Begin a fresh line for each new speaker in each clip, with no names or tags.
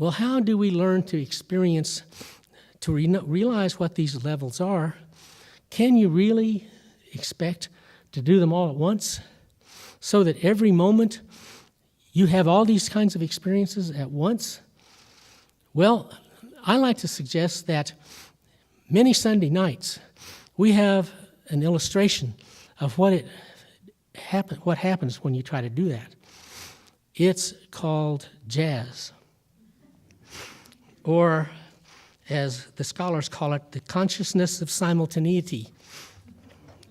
Well, how do we learn to experience, to realize what these levels are? Can you really expect to do them all at once so that every moment you have all these kinds of experiences at once? Well, I like to suggest that many Sunday nights we have an illustration of what happens when you try to do that. It's called jazz, or as the scholars call it, the consciousness of simultaneity.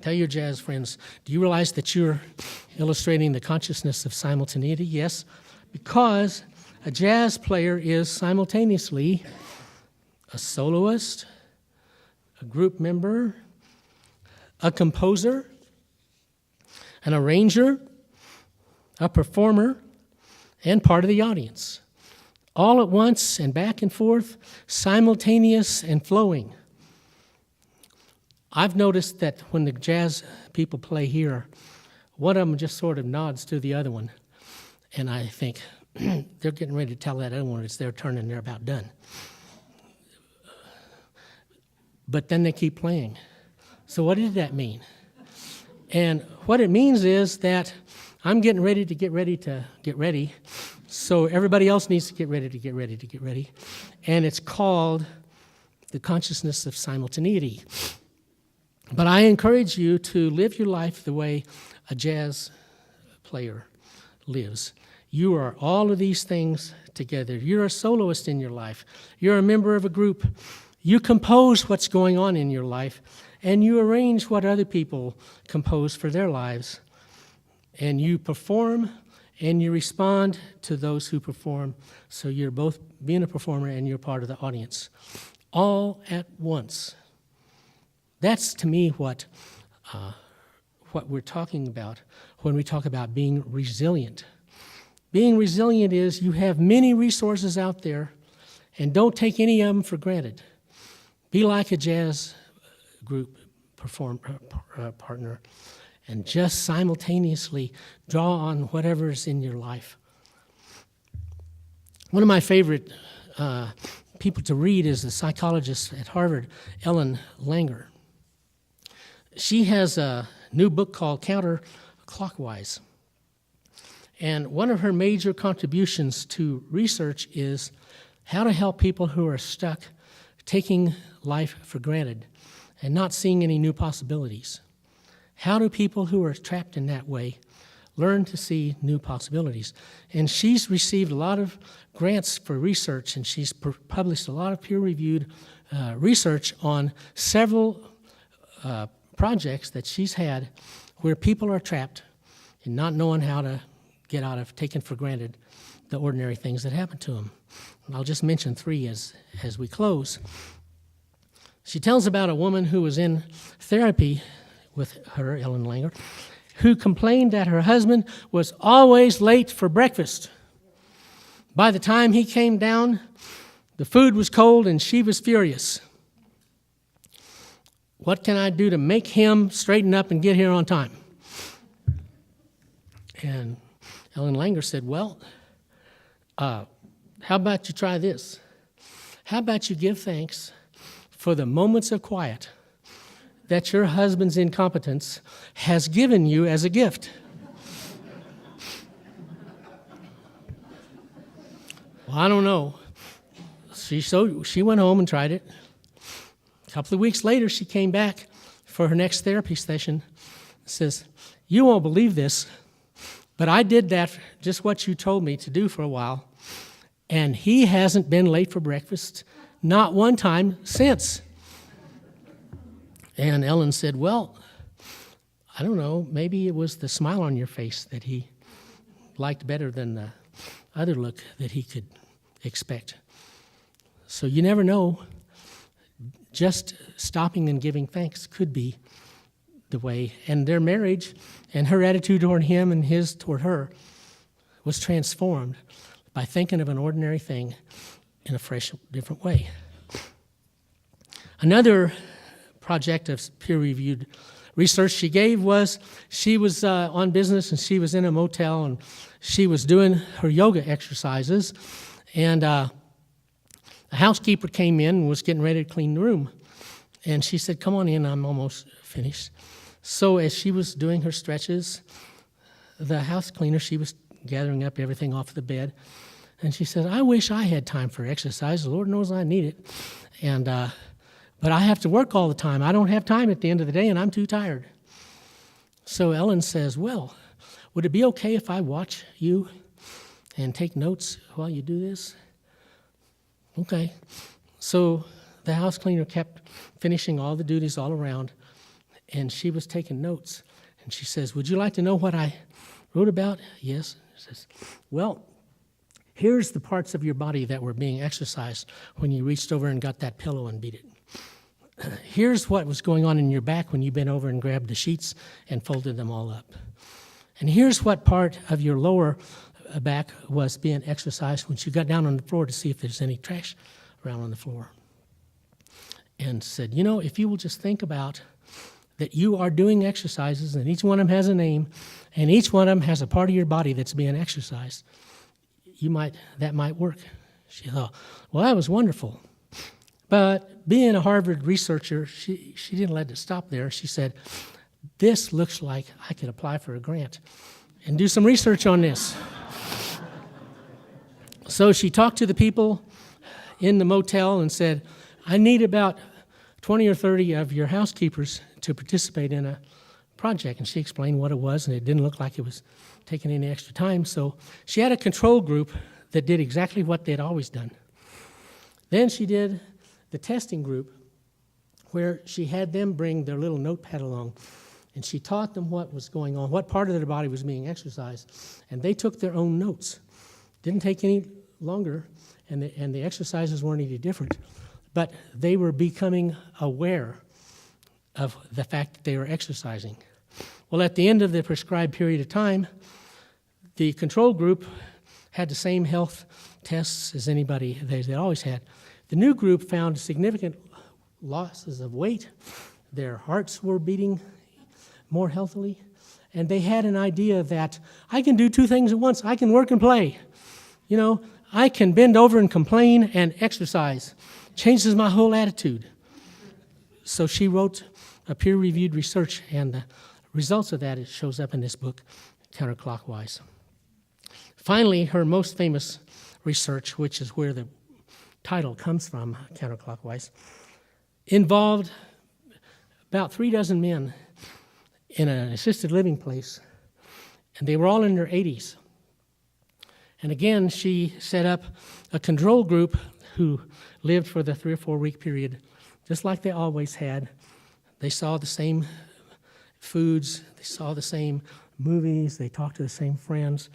Tell your jazz friends, do you realize that you're illustrating the consciousness of simultaneity? Yes, because a jazz player is simultaneously a soloist, a group member, a composer, an arranger, a performer, and part of the audience. All at once and back and forth, simultaneous and flowing. I've noticed that when the jazz people play here, one of them just sort of nods to the other one. And I think, they're getting ready to tell that other one it's their turn and they're about done. But then they keep playing. So what did that mean? And what it means is that I'm getting ready to get ready, so everybody else needs to get ready. And it's called the consciousness of simultaneity. But I encourage you to live your life the way a jazz player lives. You are all of these things together. You're a soloist in your life. You're a member of a group. You compose what's going on in your life, and you arrange what other people compose for their lives. And you perform, and you respond to those who perform. So you're both being a performer and you're part of the audience. All at once. That's, to me, what we're talking about when we talk about being resilient. Being resilient is you have many resources out there, and don't take any of them for granted. Be like a jazz group partner, and just simultaneously draw on whatever's in your life. One of my favorite people to read is the psychologist at Harvard, Ellen Langer. She has a new book called Counterclockwise. And one of her major contributions to research is how to help people who are stuck taking life for granted and not seeing any new possibilities. How do people who are trapped in that way learn to see new possibilities? And she's received a lot of grants for research, and she's published a lot of peer-reviewed research on several projects that she's had where people are trapped and not knowing how to get out of taking for granted the ordinary things that happen to them. And I'll just mention three as we close. She tells about a woman who was in therapy with her, Ellen Langer, who complained that her husband was always late for breakfast. By the time he came down, the food was cold and she was furious. What can I do to make him straighten up and get here on time? And Ellen Langer said, well, how about you try this? How about you give thanks for the moments of quiet that your husband's incompetence has given you as a gift? Well, I don't know. She went home and tried it. A couple of weeks later, she came back for her next therapy session and says, you won't believe this, but I did that, just what you told me to do for a while, and he hasn't been late for breakfast, not one time since. And Ellen said, well, I don't know, maybe it was the smile on your face that he liked better than the other look that he could expect. So you never know. Just stopping and giving thanks could be the way. And their marriage and her attitude toward him and his toward her was transformed by thinking of an ordinary thing in a fresh, different way. Another project of peer-reviewed research she gave was she was on business and she was in a motel and she was doing her yoga exercises, and The housekeeper came in and was getting ready to clean the room. And she said, come on in, I'm almost finished. So as she was doing her stretches, the house cleaner, she was gathering up everything off the bed. And she said, I wish I had time for exercise. The Lord knows I need it. And but I have to work all the time. I don't have time at the end of the day, and I'm too tired. So Ellen says, well, would it be okay if I watch you and take notes while you do this? Okay. So the house cleaner kept finishing all the duties all around, and she was taking notes. And she says, would you like to know what I wrote about? Yes. She says, well, here's the parts of your body that were being exercised when you reached over and got that pillow and beat it. Here's what was going on in your back when you bent over and grabbed the sheets and folded them all up. And here's what part of your lower back was being exercised when you got down on the floor to see if there's any trash around on the floor. And said, you know, if you will just think about that you are doing exercises, and each one of them has a name, and each one of them has a part of your body that's being exercised, that might work. She thought, well, that was wonderful. But being a Harvard researcher, she didn't let it stop there. She said, this looks like I could apply for a grant and do some research on this. So she talked to the people in the motel and said, I need about 20 or 30 of your housekeepers to participate in a project. And she explained what it was, and it didn't look like it was taking any extra time. So she had a control group that did exactly what they'd always done. Then she did the testing group, where she had them bring their little notepad along, and she taught them what was going on, what part of their body was being exercised, and they took their own notes. Didn't take any longer, and the exercises weren't any different, but they were becoming aware of the fact that they were exercising. Well, at the end of the prescribed period of time, the control group had the same health tests as anybody they always had. The new group found significant losses of weight. Their hearts were beating more healthily. And they had an idea that I can do two things at once. I can work and play. You know, I can bend over and complain and exercise. Changes my whole attitude. So she wrote a peer-reviewed research, and the results of that, it shows up in this book, Counterclockwise. Finally, her most famous research, which is where the title comes from, Counterclockwise, involved about 36 men in an assisted living place, and they were all in their 80s. And again, she set up a control group who lived for the 3 or 4 week period, just like they always had. They saw the same foods, they saw the same movies, they talked to the same friends.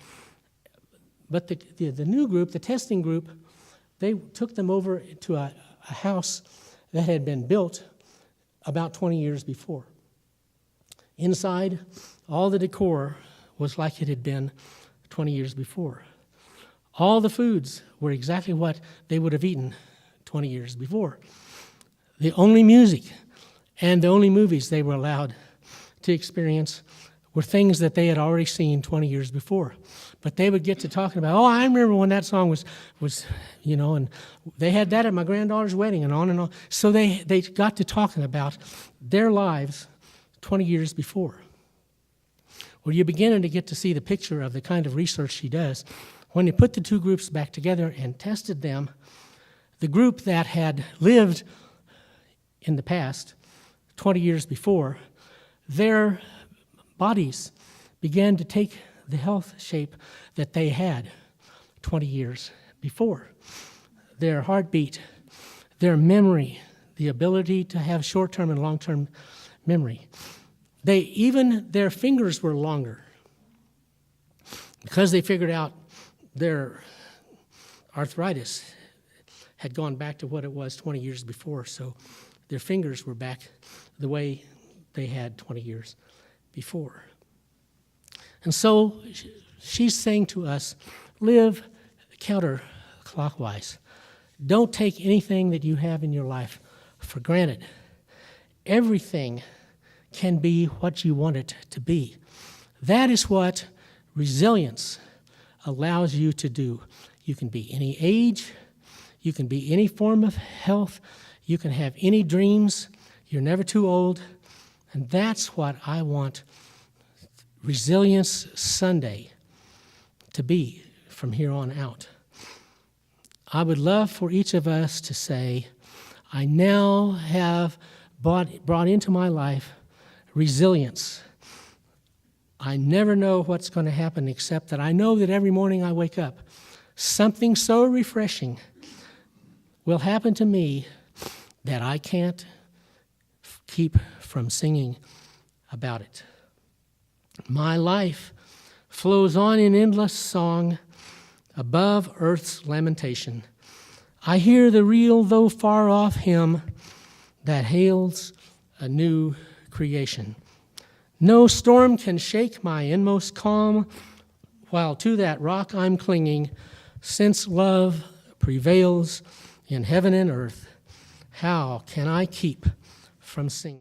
But the new group, the testing group, they took them over to a house that had been built about 20 years before. Inside, all the decor was like it had been 20 years before. All the foods were exactly what they would have eaten 20 years before. The only music and the only movies they were allowed to experience were things that they had already seen 20 years before. But they would get to talking about, oh, I remember when that song was, you know, and they had that at my granddaughter's wedding, and on and on. So they got to talking about their lives 20 years before. Well, you're beginning to get to see the picture of the kind of research she does. When they put the two groups back together and tested them, the group that had lived in the past, 20 years before, their bodies began to take the health shape that they had 20 years before. Their heartbeat, their memory, the ability to have short-term and long-term memory. Even their fingers were longer because they figured out their arthritis had gone back to what it was 20 years before, so their fingers were back the way they had 20 years before. And so she's saying to us, live counterclockwise. Don't take anything that you have in your life for granted. Everything can be what you want it to be. That is what resilience allows you to do. You can be any age, You can be any form of health. You can have any dreams. You're never too old. And that's what I want Resilience Sunday to be from here on out. I would love for each of us to say, I now have brought into my life resilience. I never know what's going to happen except that I know that every morning I wake up, something so refreshing will happen to me that I can't keep from singing about it. My life flows on in endless song above earth's lamentation. I hear the real, though far off, hymn that hails a new creation. No storm can shake my inmost calm, while to that rock I'm clinging, since love prevails in heaven and earth. How can I keep from singing?